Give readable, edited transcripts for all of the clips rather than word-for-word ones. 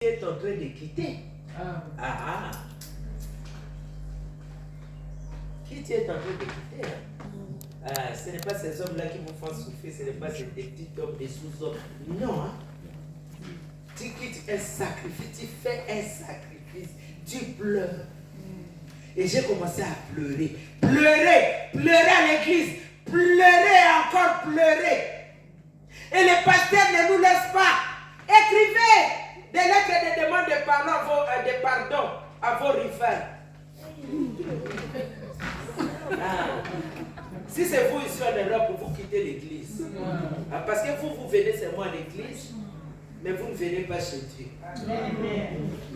est en train de quitter. Qui tu es en train de quitter? Ce n'est pas ces hommes-là qui vous font souffrir, ce n'est pas ces petits hommes, des sous-hommes. Non. Tu quittes un sacrifice, tu fais un sacrifice, tu pleures. Et j'ai commencé à pleurer. Pleurer à l'église. Pleurer, encore pleurer. Et les pasteurs ne nous laissent pas. Écrivez des lettres de demande de pardon à vos rivales. Si c'est vous ici en Europe, vous quittez l'église. Parce que vous venez seulement à l'église, mais vous ne venez pas chez Dieu.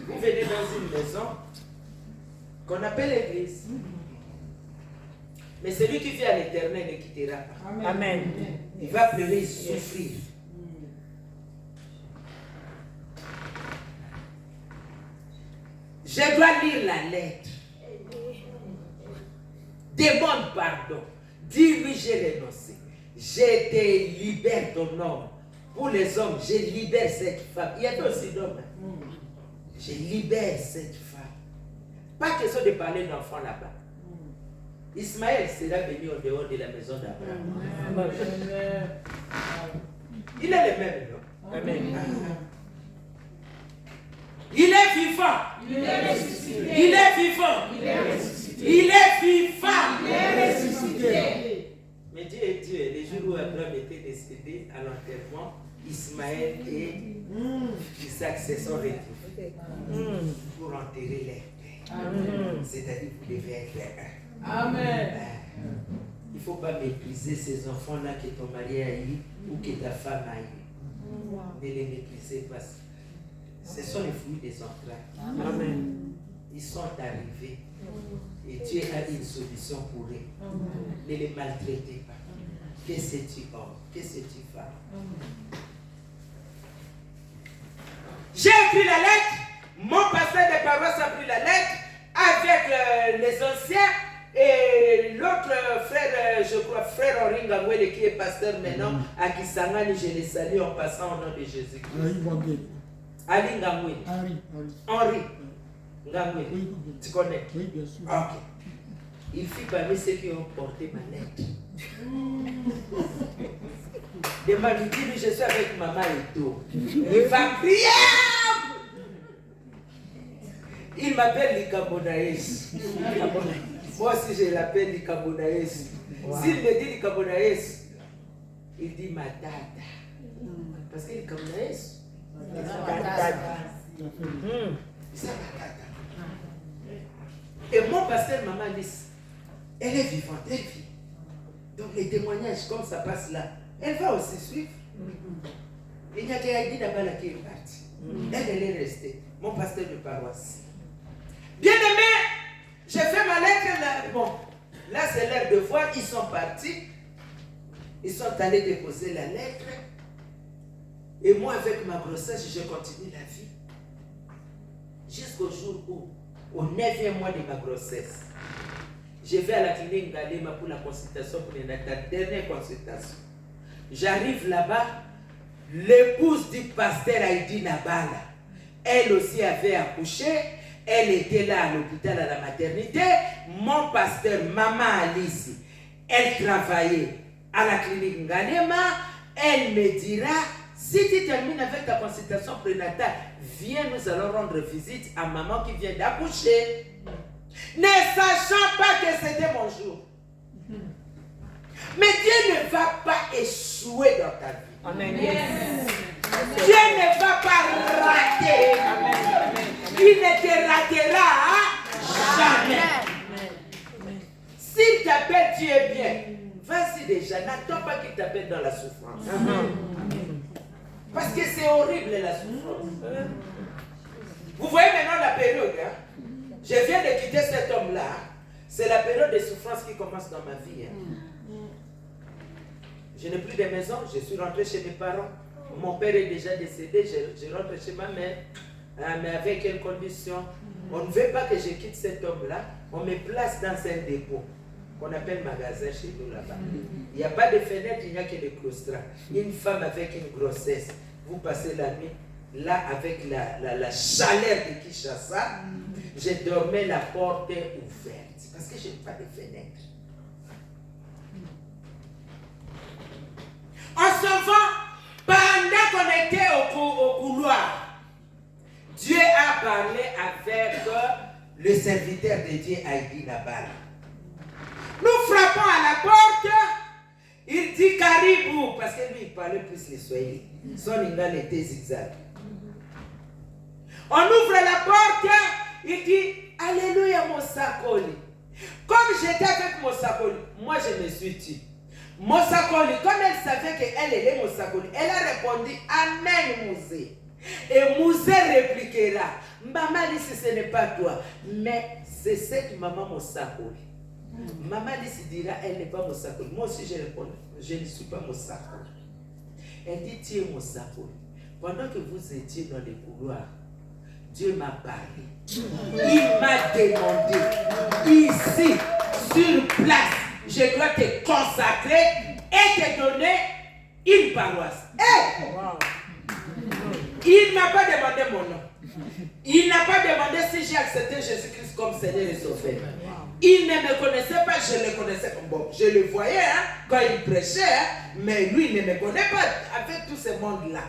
Vous venez dans une maison qu'on appelle l'église. Mais celui qui vit à l'éternel ne quittera pas. Amen. Il va pleurer, souffrir. Je dois lire la lettre. Demande pardon. Dis oui, j'ai renoncé. Je te libère ton homme. Pour les hommes, je libère cette femme. Il y a aussi d'hommes. Je libère cette femme. Pas question de parler d'enfants là-bas. Ismaël sera venu au dehors de la maison d'Abraham. Il est le même, non? Amen. Il est vivant. Il est ressuscité. Il est vivant. Il est ressuscité. Il est vivant. Il est ressuscité. Mais Dieu est Dieu. Les jours où Abraham était décédé à l'enterrement, Ismaël et Isaac se sont retrouvés pour enterrer les pères. C'est-à-dire que vous devez être un. Amen. Il ne faut pas mépriser ces enfants-là que ton mari a eu ou que ta femme a eu. Ne les méprisez pas. Ce sont les fruits des entrailles. Amen. Ils sont arrivés. Et Dieu a une solution pour eux. Ne les maltraitez pas. Qu'est-ce que tu homme? Qu'est-ce que tu femme? J'ai pris la lettre. Mon pasteur de paroisse a pris la lettre avec les anciens et l'autre frère, je crois, frère Henri Ngangwele qui est pasteur maintenant à Kisangani. Je les salue en passant au nom de Jésus. Ali Ngangwele. Henri Ngangwele. Tu connais? Oui, bien sûr. Ok. Il fit parmi ceux qui ont porté ma lettre. Demain, il dit, je suis avec maman et tout. Il va prier. Il m'appelle Likabonaïs. Moi aussi, je l'appelle Likabonaïs. S'il me dit Likabonaïs, il dit ma tata. Parce que Likabonaïs, c'est ma tata. C'est ma tata. Et mon pasteur, maman Alice, elle est vivante, elle vit. Donc les témoignages, comme ça passe là, elle va aussi suivre. Il n'y a qu'Aïdi Dabala qui est partie. Elle est restée. Mon pasteur de paroisse. Bien aimé, j'ai fait ma lettre là. Bon, là c'est l'heure de voir. Ils sont partis. Ils sont allés déposer la lettre. Et moi, avec ma grossesse, je continue la vie. Jusqu'au jour où, au 9e mois de ma grossesse, je vais à la clinique Galema pour la consultation, pour la dernière consultation. J'arrive là-bas, l'épouse du pasteur Aïdi Nabala, elle aussi avait accouché, elle était là à l'hôpital, à la maternité. Mon pasteur, maman Alice, elle travaillait à la clinique Galema. Elle me dira, si tu termines avec ta consultation prénatale, viens, nous allons rendre visite à maman qui vient d'accoucher. Ne sachant pas que c'était mon jour. Mais Dieu ne va pas échouer dans ta vie. Amen. Dieu ne va pas rater. Amen. Il ne te ratera jamais. S'il t'appelle, tu es bien. Vas-y déjà, n'attends pas qu'il t'appelle dans la souffrance. Parce que c'est horrible la souffrance. Vous voyez maintenant la période. Je viens de quitter cet homme-là. C'est la période de souffrance qui commence dans ma vie. Je n'ai plus de maison. Je suis rentré chez mes parents. Mon père est déjà décédé. Je rentre chez ma mère. Mais avec quelles conditions? On ne veut pas que je quitte cet homme-là. On me place dans un dépôt qu'on appelle magasin chez nous là-bas. Il n'y a pas de fenêtre, il n'y a que des claustras. Une femme avec une grossesse, vous passez la nuit, là, avec la chaleur de Kinshasa, je dormais la porte ouverte. Parce que je n'ai pas de fenêtre. En s'en va, pendant qu'on était au couloir, Dieu a parlé avec le serviteur de Dieu, Heidi Nabal. Nous frappons à la porte, il dit Caribou, parce que lui il parlait plus les Swahili. Son lingal était zigzag. On ouvre la porte, il dit Alléluia Mosakoli. Comme j'étais avec Mosakoli, moi je me suis dit, Mosakoli, comme elle savait qu'elle est Mosakoli, elle a répondu Amen Mousé. Et Mousé répliquera, maman dit ce n'est pas toi, mais c'est cette maman Mosakoli. Maman dit dira, elle n'est pas Mosakoli. Moi aussi je réponds, je ne suis pas Mosakoli. Elle dit, tu es Mosakoli. Pendant que vous étiez dans les couloirs, Dieu m'a parlé. Il m'a demandé, ici, sur place, je dois te consacrer et te donner une paroisse. Hey! Il ne m'a pas demandé mon nom. Il n'a pas demandé si j'ai accepté Jésus-Christ comme Seigneur et Sauveur. Il ne me connaissait pas, je le connaissais. Bon, je le voyais quand il prêchait, mais lui, il ne me connaît pas avec tout ce monde-là.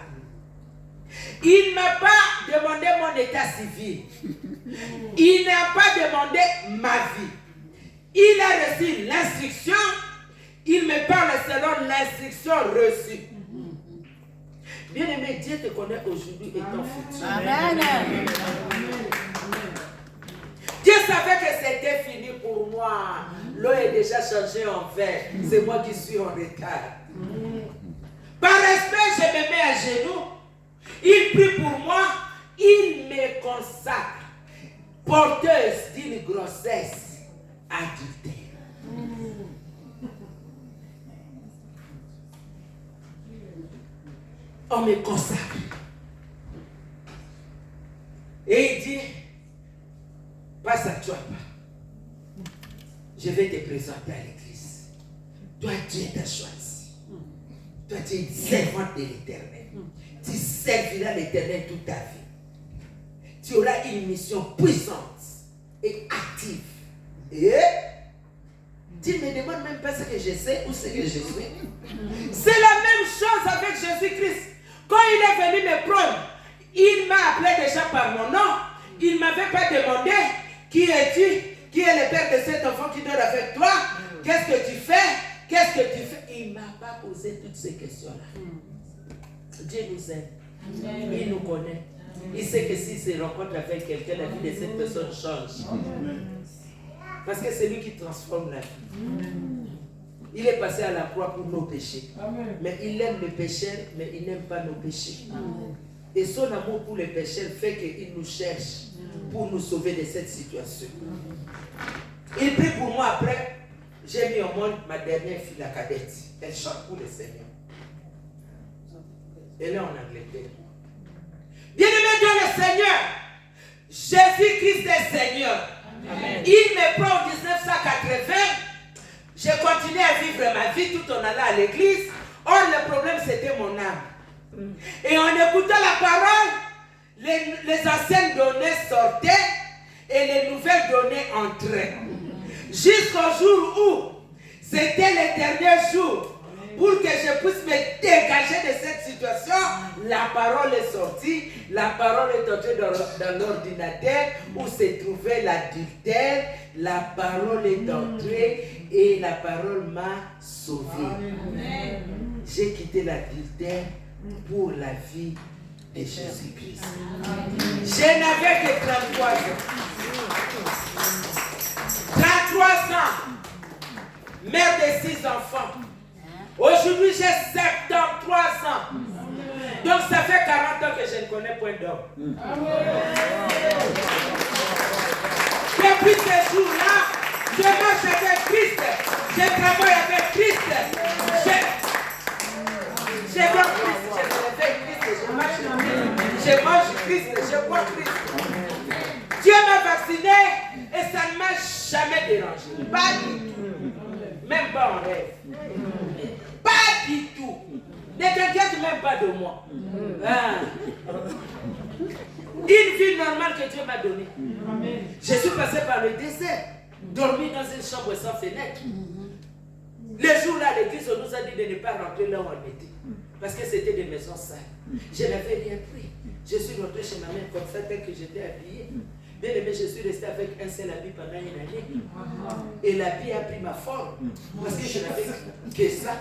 Il ne m'a pas demandé mon état civil. Il n'a pas demandé ma vie. Il a reçu l'instruction. Il me parle selon l'instruction reçue. Bien-aimé, Dieu te connaît aujourd'hui et ton futur. Amen. Dieu savait que c'était fini pour moi. L'eau est déjà changée en vin. C'est moi qui suis en retard. Par respect, je me mets à genoux. Il prie pour moi. Il me consacre. Porteuse d'une grossesse adultère. On me consacre. Et il dit, passe à toi. Je vais te présenter à l'église. Toi, Dieu t'a choisi. Toi, tu es une servante de l'Éternel. Tu serviras l'Éternel toute ta vie. Tu auras une mission puissante et active. Et tu ne me demandes même pas ce que je sais ou ce que je suis. C'est la même chose avec Jésus-Christ. Quand il est venu me prendre, il m'a appelé déjà par mon nom. Il ne m'avait pas demandé qui es-tu, qui est le père de cet enfant qui dort avec toi, qu'est-ce que tu fais, qu'est-ce que tu fais. Il ne m'a pas posé toutes ces questions-là. Dieu nous aime. Il nous connaît. Il sait que s'il se rencontre avec quelqu'un, la vie de cette personne change. Parce que c'est lui qui transforme la vie. Il est passé à la croix pour nos péchés. Amen. Mais il aime les pécheurs, mais il n'aime pas nos péchés. Amen. Et son amour pour les pécheurs fait qu'il nous cherche pour nous sauver de cette situation. Il prie pour moi après. J'ai mis au monde ma dernière fille, la cadette. Elle chante pour le Seigneur. Elle est en Angleterre. Bien-aimé Dieu le Seigneur, Jésus-Christ est Seigneur. Amen. Il me prend en 1980. J'ai continué à vivre ma vie tout en allant à l'église. Or, le problème, c'était mon âme. Et en écoutant la parole, les anciennes données sortaient et les nouvelles données entraient. Jusqu'au jour où c'était le dernier jour pour que je puisse me dégager de cette situation. La parole est sortie, la parole est entrée dans l'ordinateur où se trouvait l'adultère. La parole est entrée et la parole m'a sauvé. J'ai quitté l'adultère pour la vie de Jésus-Christ. Je n'avais que 33 ans. 33 ans. Mère de 6 enfants. Aujourd'hui, j'ai 73 ans. Donc, ça fait 40 ans que je ne connais point d'homme. Depuis ce jour-là, je marche avec Christ. Je travaille avec Christ. Je vois Christ. Je me réveille Christ. Je marche avec Christ. Je mange Christ. Je bois Christ. Dieu m'a vacciné et ça ne m'a jamais dérangé. Pas du tout. Même pas en rêve. Pas du tout. Ne t'inquiète même pas de moi. Une vie normale que Dieu m'a donnée. Je suis passé par le désert, dormi dans une chambre sans fenêtre. Les jours-là, à l'église, on nous a dit de ne pas rentrer là où on était. Parce que c'était des maisons sales. Je n'avais rien pris. Je suis rentré chez ma mère comme ça, tel que j'étais habillé. Bien aimé, je suis resté avec un seul habit pendant une année. Et l'habit a pris ma forme. Parce que je n'avais que ça.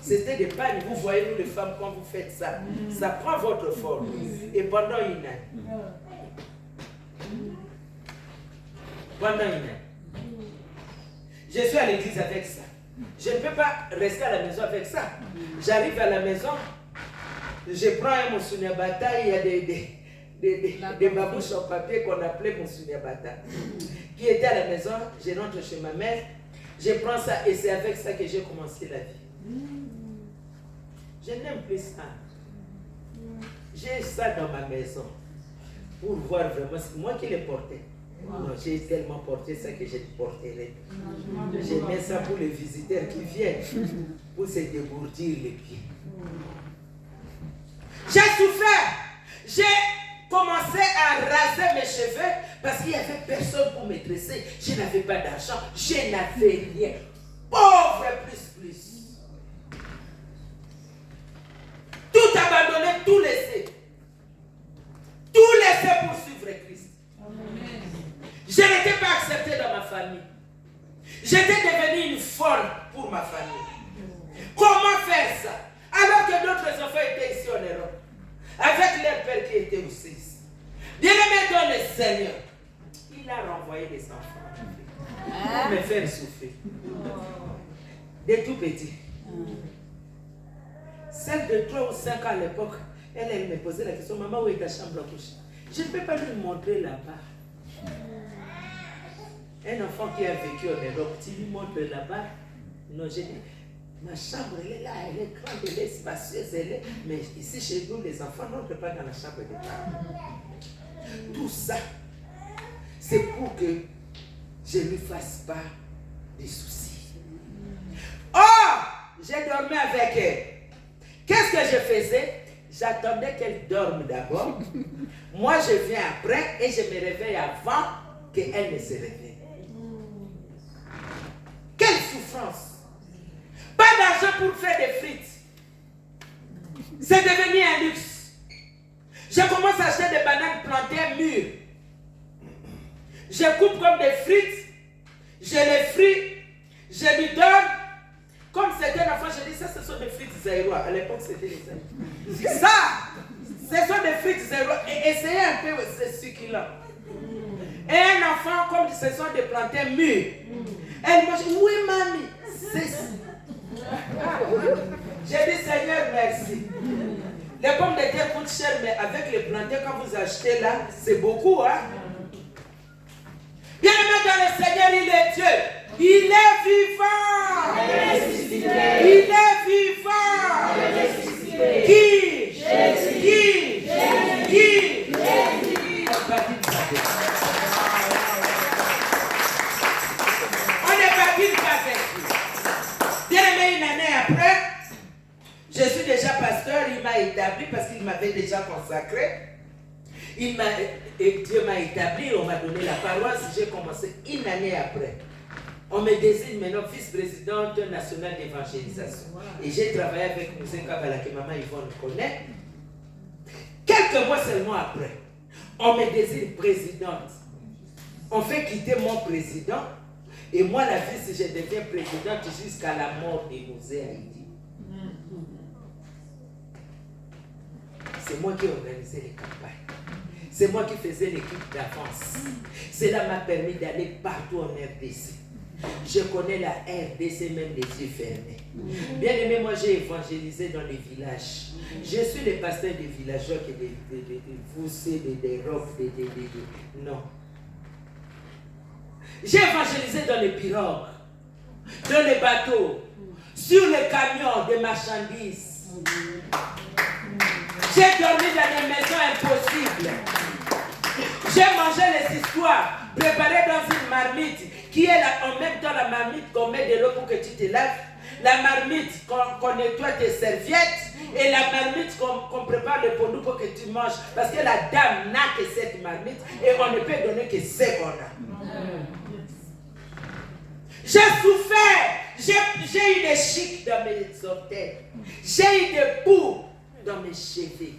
C'était des pagnes. Vous voyez, nous les femmes, quand vous faites ça, ça prend votre forme. Et pendant une année. Pendant une année. Je suis à l'église avec ça. Je ne peux pas rester à la maison avec ça. J'arrive à la maison, je prends un Moussounia-Bata, il y a des babouches en papier qu'on appelait Moussounia-Bata, qui était à la maison, je rentre chez ma mère, je prends ça et c'est avec ça que j'ai commencé la vie. Je n'aime plus ça. J'ai ça dans ma maison pour voir vraiment, c'est moi qui l'ai porté. Non, j'ai tellement porté ça que je porterai. Je mets ça pour les visiteurs qui viennent, pour se dégourdir les pieds. J'ai souffert. J'ai commencé à raser mes cheveux parce qu'il n'y avait personne pour me dresser. Je n'avais pas d'argent, je n'avais rien. Pauvre plus. Tout abandonné, tout laissé. Tout laissé pour suivre Christ. Je n'étais pas accepté dans ma famille. J'étais devenu une folle pour ma famille. Comment faire ça? Alors que d'autres enfants étaient ici en Europe. Avec leur père qui était aussi. Bien-aimé dans le Seigneur. Il a renvoyé les enfants pour me faire souffrir. Des tout petits. Celle de 3 ou 5 ans à l'époque, elle me posait la question, maman, où est ta chambre à coucher? Je ne peux pas lui montrer là-bas. Un enfant qui a vécu en Europe, tu lui montres là-bas. Non, j'ai dit, ma chambre, elle est là, elle est grande, elle est spacieuse, elle est... Mais ici, chez nous, les enfants n'entrent pas dans la chambre des parents. Tout ça, c'est pour que je ne lui fasse pas des soucis. Oh, j'ai dormi avec elle. Qu'est-ce que je faisais? J'attendais qu'elle dorme d'abord. Moi, je viens après et je me réveille avant qu'elle ne se réveille. Quelle souffrance! Pas d'argent pour faire des frites. C'est devenu un luxe. Je commence à acheter des bananes plantées mûres. Je coupe comme des frites. Je les fris. Je lui donne. Comme c'était un enfant, je dis ça, ce sont des frites zéro. À l'époque, c'était les zéro. Ça, ce sont des frites zéro. Et essayez un peu, c'est succulent. Et un enfant, comme ce sont des plantains mûrs. Elle mange, oui, mamie, c'est ça. J'ai dit, Seigneur, merci. Les pommes de terre coûtent cher, mais avec les plantains, quand vous achetez là, c'est beaucoup, hein. Bien aimé dans le Seigneur, il est Dieu. Il est vivant. Il est vivant. Qui? Jésus. Qui? Jésus. Qui? Jésus. On est parti de Jésus. Bien aimé, une année après, je suis déjà pasteur, il m'a établi parce qu'il m'avait déjà consacré. Dieu m'a établi, on m'a donné la paroisse, j'ai commencé une année après. On me désigne maintenant vice-présidente nationale d'évangélisation. Et j'ai travaillé avec Moussé Kabala, que maman Yvonne connaît. Quelques mois seulement après, on me désigne présidente. On fait quitter mon président. Et moi, la vice, je deviens présidente jusqu'à la mort de Moussé Haïti. C'est moi qui organisais les campagnes. C'est moi qui faisais l'équipe d'avance. Cela m'a permis d'aller partout en RDC. Je connais la RDC même les yeux fermés. Bien aimé, moi j'ai évangélisé dans les villages. Je suis le pasteur des villageois qui des foussés, des robes, non. J'ai évangélisé dans les pirogues, dans les bateaux, sur les camions de marchandises. J'ai dormi dans des maisons impossibles. J'ai mangé les histoires préparées dans une marmite qui est en même temps la marmite qu'on met de l'eau pour que tu te laves. La marmite qu'on nettoie tes serviettes Et la marmite qu'on prépare le pondou pour que tu manges, parce que la dame n'a que cette marmite et on ne peut donner que ce qu'on a. J'ai souffert, j'ai eu des chics dans mes orteils, j'ai eu des bouts dans mes cheveux.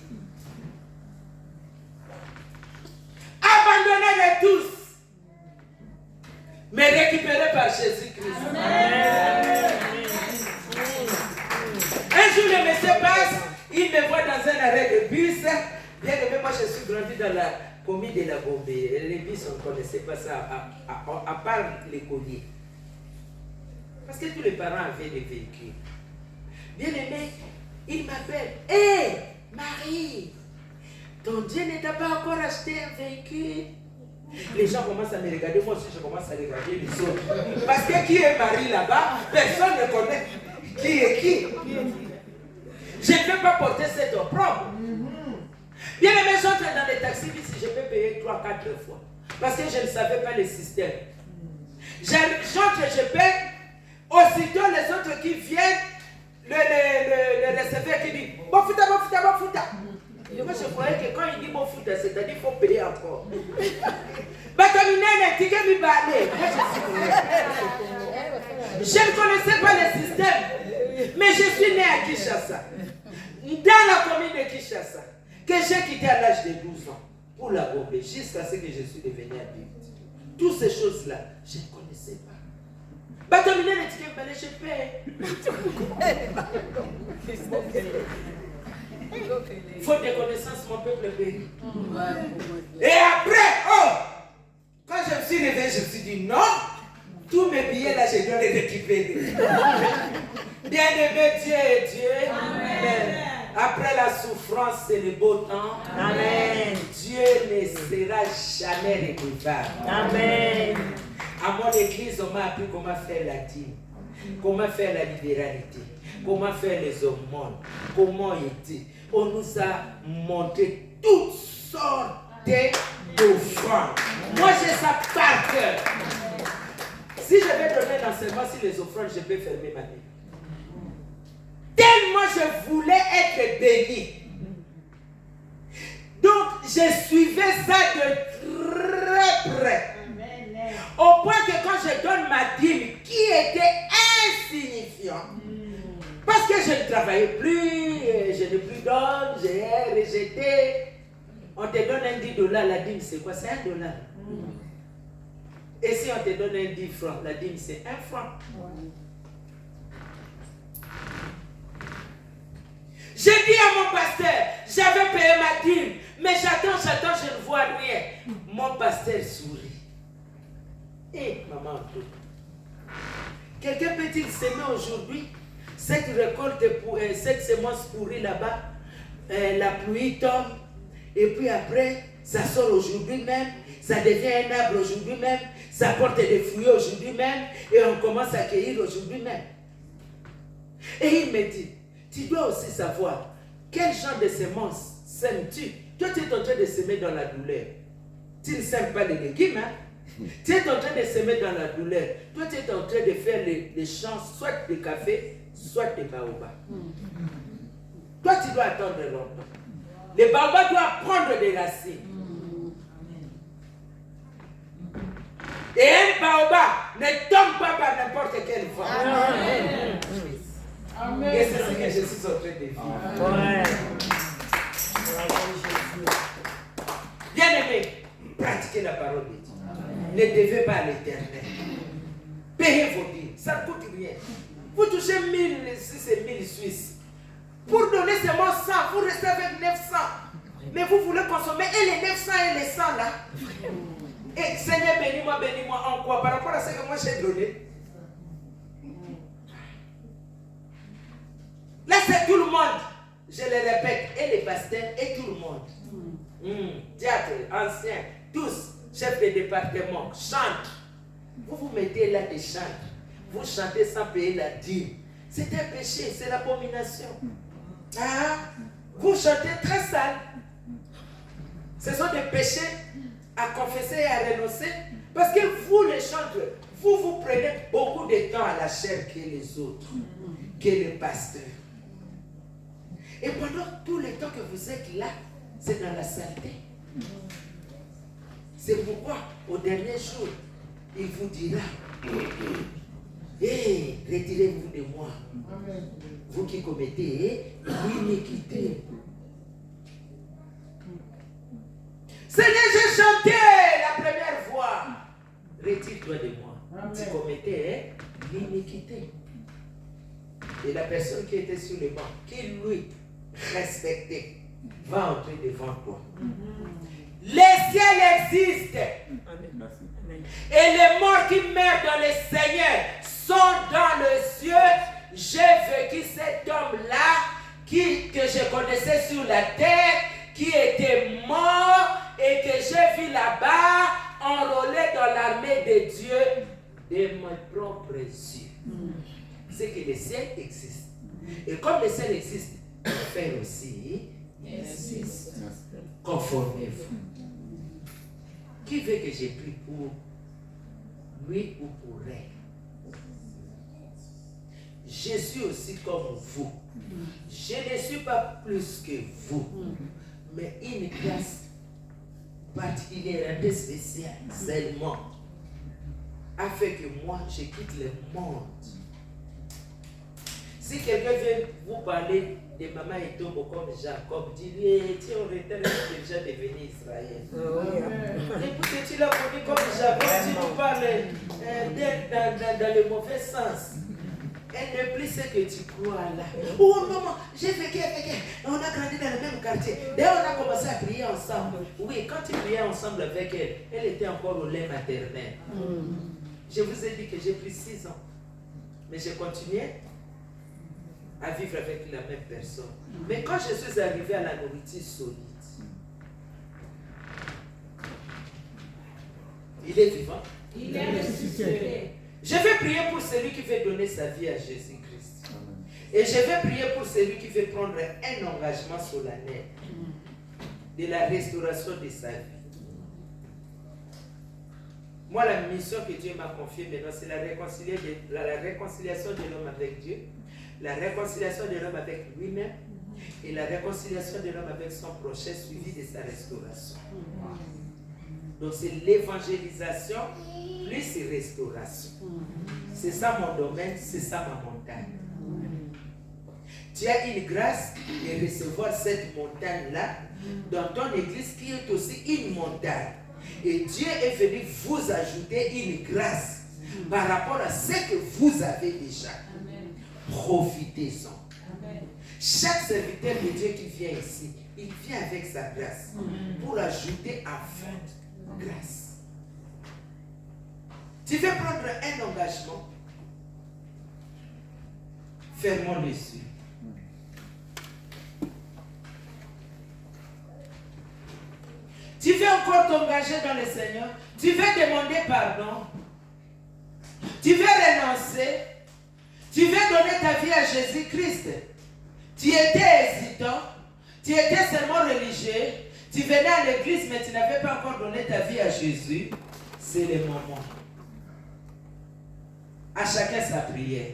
Abandonné de tous, mais récupéré par Jésus-Christ. Un jour, le monsieur passe, il me voit dans un arrêt de bus. Bien que moi, je suis grandi dans la commune de la Bombée. Les bus, on ne connaissait pas ça, à part les colliers. Parce que tous les parents avaient des véhicules. Bien aimé, il m'appelle. Hé, Marie, ton Dieu ne t'a pas encore acheté un véhicule? Les gens commencent à me regarder, moi aussi je commence à regarder les autres. Parce que qui est Marie là-bas? Personne ne connaît qui est qui. Je ne peux pas porter cette opprobre. Bien aimé, j'entre dans les taxis, si je peux payer 3-4 fois. Parce que je ne savais pas le système. J'entre, je paie. Aussitôt les autres qui viennent, le receveur qui dit bon fouta. Et moi je croyais que quand il dit bon fouta, c'est-à-dire qu'il faut payer encore. Je ne connaissais pas le système, mais je suis né à Kinshasa, dans la commune de Kinshasa, que j'ai quitté à l'âge de 12 ans pour la Gombe, jusqu'à ce que je suis devenu adulte. Toutes ces choses-là, je ne connaissais pas. Je paie. Faute de connaissance, mon peuple périt. Et après, quand je me suis réveillé, je me suis dit non, tous mes billets là, je dois les récupérer. Bien-aimé, Dieu est Dieu. Amen. Après la souffrance, c'est le beau temps. Amen. Dieu ne sera jamais redevable. Amen. À mon église, on m'a appris comment faire la dîme, comment faire la libéralité, comment faire les aumônes, comment aider. On nous a montré toutes sortes d'offrandes. Moi, j'ai ça par cœur. Si je vais donner l'enseignement sur les offrandes, je peux fermer ma vie. Tellement je voulais être béni. Donc, je suivais ça de très près. Au point que quand je donne ma dîme, qui était insignifiant, parce que je ne travaillais plus, je n'ai plus d'homme, j'ai rejeté. On te donne un $10, la dîme c'est quoi? C'est $1. Et si on te donne un 10 francs, la dîme c'est 1 franc. J'ai dit à mon pasteur, j'avais payé ma dîme, mais j'attends, je ne vois rien. Mon pasteur sourit. Et maman, quelqu'un peut-il s'aimer aujourd'hui? Cette récolte, cette semence pourrie là-bas, la pluie tombe, et puis après, ça sort aujourd'hui même, ça devient un arbre aujourd'hui même, ça porte des fruits aujourd'hui même, et on commence à cueillir aujourd'hui même. Et il me dit, tu dois aussi savoir quel genre de semence sèmes-tu? Toi, tu es en train de semer dans la douleur. Tu ne sèmes pas les légumes, hein? Tu es en train de semer dans la douleur. Toi, tu es en train de faire les champs, soit de café, soit de baobab. Toi, tu dois attendre longtemps. Les baobabs doivent prendre des racines. Et un baobab ne tombe pas par n'importe quelle voie. Amen. Et c'est ce que je suis en train de vivre. Bien aimé, pratiquez la parole de Dieu. Ne devez pas à l'Éternel. Payez vos dîmes, ça ne coûte rien. Vous touchez 1000 Suisses et 1000 Suisses. Pour donner seulement 100, vous restez avec 900. Mais vous voulez consommer et les 900 et les 100 là. Et Seigneur, bénis-moi en quoi? Par rapport à ce que moi j'ai donné. Là, c'est tout le monde. Je le répète, et les pasteurs, et tout le monde. Diacres, anciens, tous. Chef de département, chante. Vous vous mettez là et chante. Vous chantez sans payer la dîme. C'est un péché, c'est l'abomination. Ah, vous chantez très sale. Ce sont des péchés à confesser et à renoncer. Parce que vous les chanteurs, vous prenez beaucoup de temps à la chair que les autres, que les pasteurs. Et pendant tout le temps que vous êtes là, c'est dans la saleté. C'est pourquoi, au dernier jour, il vous dira, hey, retirez-vous de moi. Amen. Vous qui commettez l'iniquité. Seigneur, j'ai chanté la première fois. Retire-toi de moi. Amen. Tu commettais l'iniquité. Et la personne qui était sur le banc, qui lui respectait, va entrer devant toi. Les ciels existent. Et les morts qui meurent dans le Seigneur sont dans le ciel. J'ai vécu cet homme-là que je connaissais sur la terre, qui était mort et que j'ai vu là-bas enrôlé dans l'armée de Dieu de mes propres yeux. C'est que le ciel existe. Et comme le ciel existe, l'enfer aussi existe. Conformez-vous. Qui veut que j'ai pris pour lui ou pour elle? Je suis aussi comme vous. Je ne suis pas plus que vous. Mais une grâce particulière, un peu spéciale, seulement, a fait que moi, je quitte le monde. Si quelqu'un vient vous parler de Maman Etombo comme Jacob, dis-lui, tiens, on retient déjà devenu Israël. Écoutez, tu l'as connu comme Jacob, tu nous parles d'elle dans le mauvais sens. Elle n'est plus ce que tu crois là. Oh maman, j'ai vécu avec elle. On a grandi dans le même quartier. D'ailleurs, on a commencé à prier ensemble. Oui, quand tu priais ensemble avec elle, elle était encore au lait maternel. Je vous ai dit que j'ai pris 6 ans. Mais j'ai continué à vivre avec la même personne. Mais quand je suis arrivé à la nourriture solide, il est vivant. Il est ressuscité. Je vais prier pour celui qui veut donner sa vie à Jésus-Christ. Et je vais prier pour celui qui veut prendre un engagement solennel de la restauration de sa vie. Moi, la mission que Dieu m'a confiée maintenant, c'est la réconciliation de l'homme avec Dieu, la réconciliation de l'homme avec lui-même et la réconciliation de l'homme avec son prochain, suivi de sa restauration. Donc, c'est l'évangélisation plus restauration. C'est ça mon domaine, c'est ça ma montagne. Tu as une grâce de recevoir cette montagne-là dans ton église qui est aussi une montagne. Et Dieu est venu vous ajouter une grâce par rapport à ce que vous avez déjà. Profitez-en. Chaque serviteur de Dieu qui vient ici, il vient avec sa grâce pour ajouter à votre grâce. Tu veux prendre un engagement, fermons les yeux. Tu veux encore t'engager dans le Seigneur, tu veux demander pardon, tu veux renoncer, tu veux donner ta vie à Jésus-Christ. Tu étais hésitant, tu étais seulement religieux, tu venais à l'église mais tu n'avais pas encore donné ta vie à Jésus. C'est le moment. À chacun sa prière.